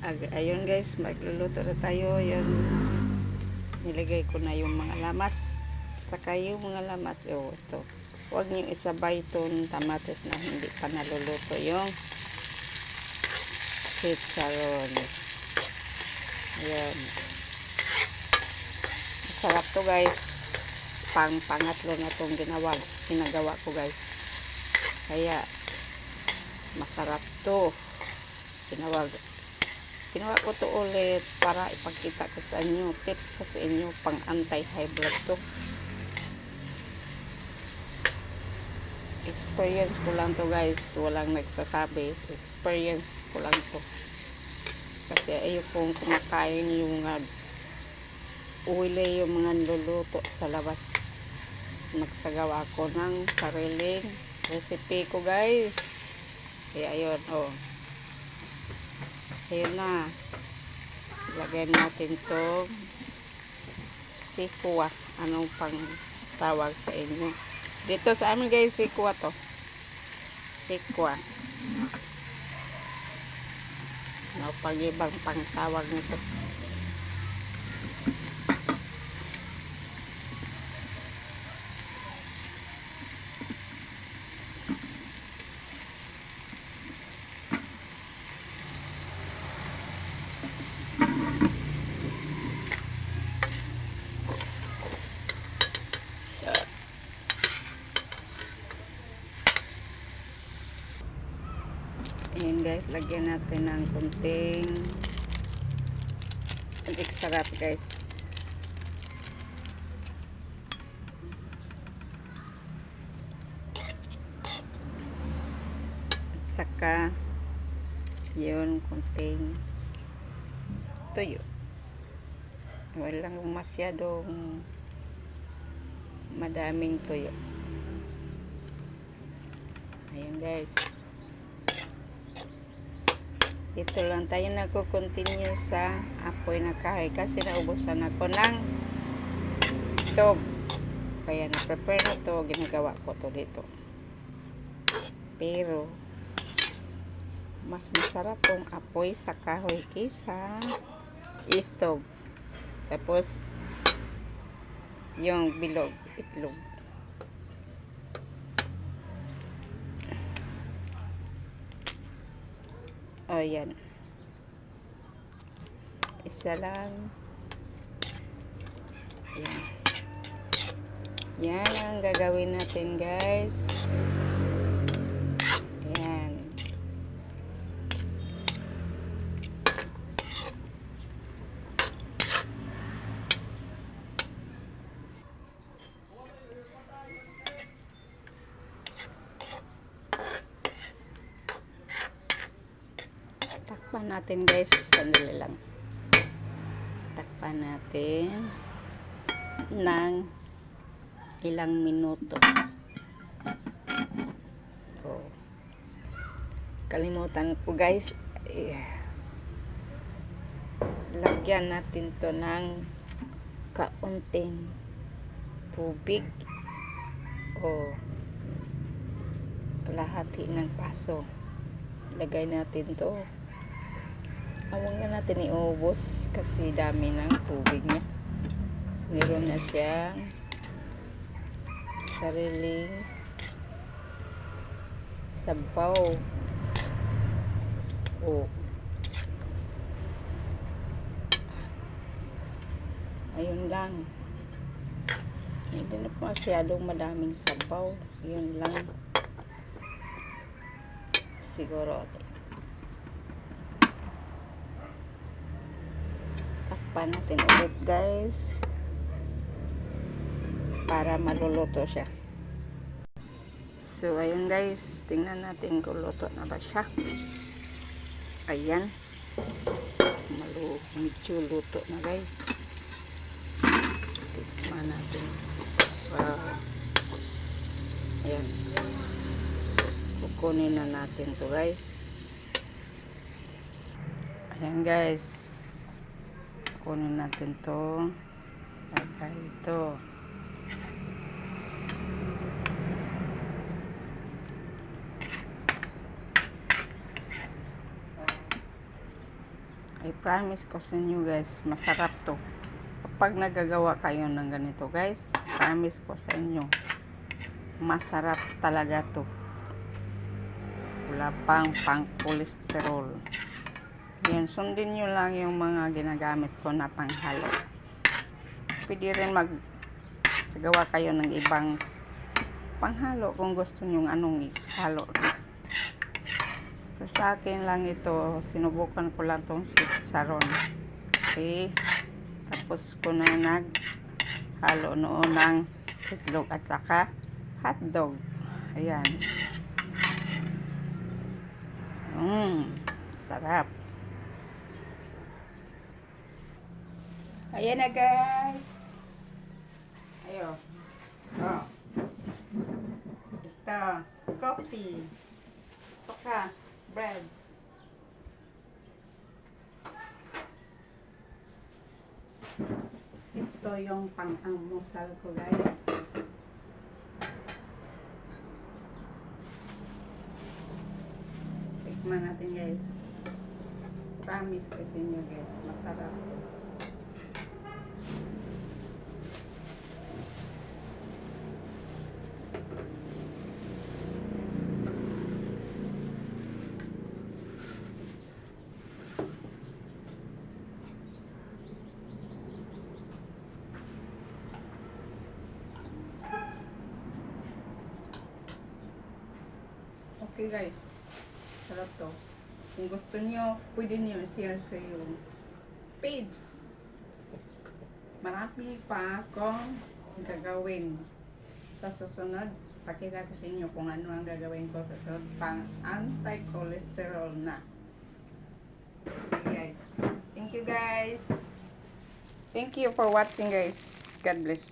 Ayun guys, magluluto na tayo. Yun, nilagay ko na yung mga lamas. Saka yung mga lamas, ito. Huwag niyo isabay itong tamates na hindi pa naluluto yung chicharon. Ayan. Masarap to guys. Pangatlo na itong ginagawa ko guys. Kaya, masarap to. Ginawa ko to ulit para ipakita ko sa inyo, tips ko sa inyo pang anti-high blood to. Experience ko lang to guys, walang nagsasabi, experience ko lang to. Kasi ayokong kumakain yung uli yung mga luluto sa labas. Magsagawa ako ng sariling recipe ko guys. Kaya ayun, ayun na. Lagyan natin to sikwa. Anong pang tawag sa inyo? Dito sa amin guys, sikwa to. Sikwa. No, pag ibang pang tawag nito. Ayan guys, lagyan natin ng kunting sarap guys. At saka yun, kunting tuyo. Walang masyadong madaming tuyo. Ayan guys. Dito lang tayo nagko-continue sa apoy na kahoy kasi naubusan ako ng stove. Kaya na-prepare na to, ginagawa ko to dito. Pero mas masarap tong apoy sa kahoy kaysa stove. Tapos yung bilog, itlog. Ayan. Isa lang. Ayan. Yan ang gagawin natin guys. Ayan. Takpan natin guys, sandali lang. Takpan natin ng ilang minuto. Kalimutan ko guys, lagyan natin to ng kaunting tubig kalahati ng paso. Lagay natin to. Huwag na natin iubos kasi dami ng tubig niya. Meron na siyang sariling sabaw. Ayun lang. Hindi na masyadong madaming sabaw. Yun lang. Siguro. Takpan natin ulit guys. Para maluluto siya. So, ayun guys. Tingnan natin kung luto na ba siya. Ayan. Medyo luto na guys. Tikman natin. Wow. Ayan. Kukunin na natin to guys. Ayan guys. Kunin natin to. Lagay ito. I promise ko sa inyo guys, masarap to. Kapag nagagawa kayo ng ganito guys, promise ko sa inyo, masarap talaga to. Wala pang cholesterol. Yan, sundin nyo lang yung mga ginagamit ko na panghalo. Pwede rin sagawa kayo ng ibang panghalo kung gusto nyo anong ihalo. So, sa akin lang ito, sinubukan ko lang tong saron. Okay. Tapos ko na naghalo noon ng itlog at saka hotdog. Ayan. Sarap. Ayan na guys. Ayo. Oh. Ito, coffee. Saka bread. Ito yung pang-almusal ko guys. Tikman natin guys. Promise ko sa inyo guys, masarap. Okay guys, sarap to. Kung gusto niyo, pwede niyo i-share sa yung page. Marami pa akong gagawin sa susunod. Pakita ko sa inyo kung ano ang gagawin ko sa susunod pang anti-cholesterol na. Okay guys. Thank you guys. Thank you for watching guys. God bless.